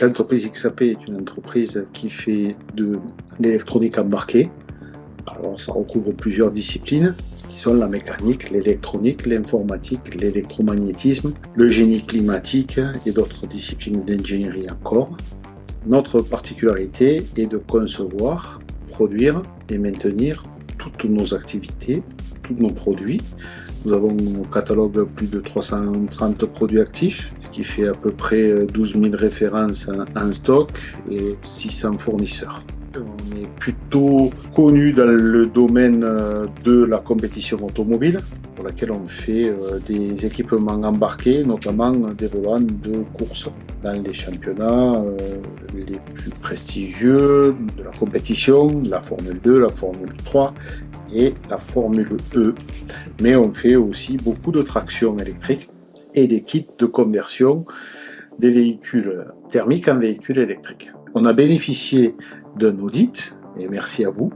L'entreprise XAP est une entreprise qui fait de l'électronique embarquée. Alors ça recouvre plusieurs disciplines qui sont la mécanique, l'électronique, l'informatique, l'électromagnétisme, le génie climatique et d'autres disciplines d'ingénierie encore. Notre particularité est de concevoir, produire et maintenir toutes nos activités, tous nos produits. Nous avons au catalogue plus de 330 produits actifs, ce qui fait à peu près 12 000 références en stock et 600 fournisseurs. On est plutôt connu dans le domaine de la compétition automobile, pour laquelle on fait des équipements embarqués, notamment des volants de course dans les championnats les plus prestigieux de la compétition, la Formule 2, la Formule 3 et la Formule E. Mais on fait aussi beaucoup de traction électrique et des kits de conversion des véhicules thermiques en véhicules électriques. On a bénéficié d'un audit, et merci à vous.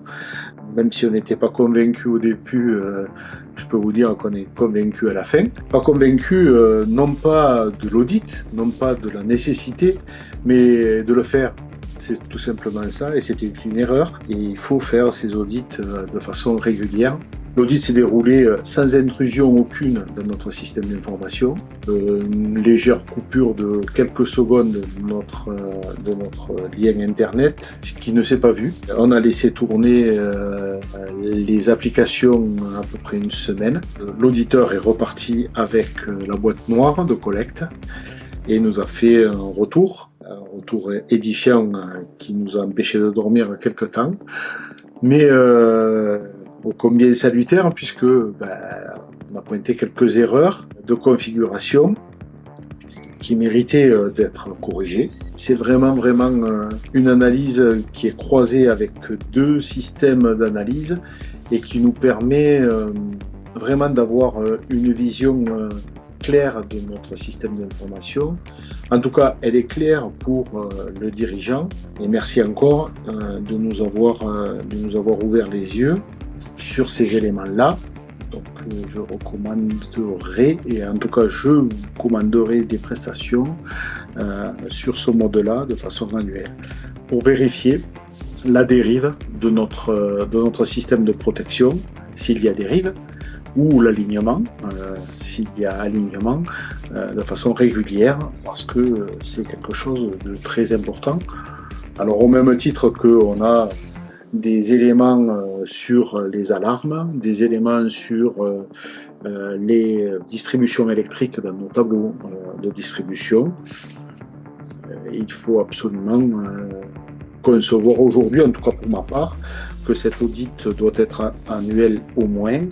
Même si on n'était pas convaincu au début, je peux vous dire qu'on est convaincu à la fin. Pas convaincu non pas de l'audit, non pas de la nécessité, mais de le faire. C'est tout simplement ça, et c'était une erreur. Et il faut faire ces audits de façon régulière. L'audit s'est déroulé sans intrusion aucune dans notre système d'information. Une légère coupure de quelques secondes de notre lien internet qui ne s'est pas vu. On a laissé tourner les applications à peu près une semaine. L'auditeur est reparti avec la boîte noire de collecte et nous a fait un retour édifiant qui nous a empêché de dormir quelque temps. Mais ô combien salutaire, puisque on a pointé quelques erreurs de configuration qui méritaient d'être corrigées. C'est vraiment une analyse qui est croisée avec deux systèmes d'analyse et qui nous permet vraiment d'avoir une vision claire de notre système d'information. En tout cas, elle est claire pour le dirigeant. Et merci encore de nous avoir ouvert les yeux sur ces éléments-là. Donc je recommanderai, et en tout cas je vous commanderai des prestations sur ce mode-là de façon annuelle pour vérifier la dérive de notre système de protection, s'il y a dérive, ou l'alignement, s'il y a alignement, de façon régulière, parce que c'est quelque chose de très important. Alors au même titre qu'on a des éléments sur les alarmes, des éléments sur les distributions électriques dans nos tableaux de distribution. Il faut absolument concevoir aujourd'hui, en tout cas pour ma part, que cet audit doit être annuel au moins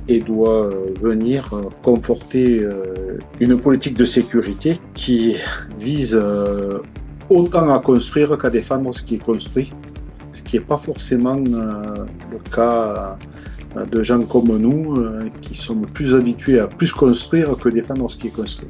et doit venir conforter une politique de sécurité qui vise autant à construire qu'à défendre ce qui est construit, ce qui n'est pas forcément le cas de gens comme nous qui sommes plus habitués à plus construire que défendre ce qui est construit.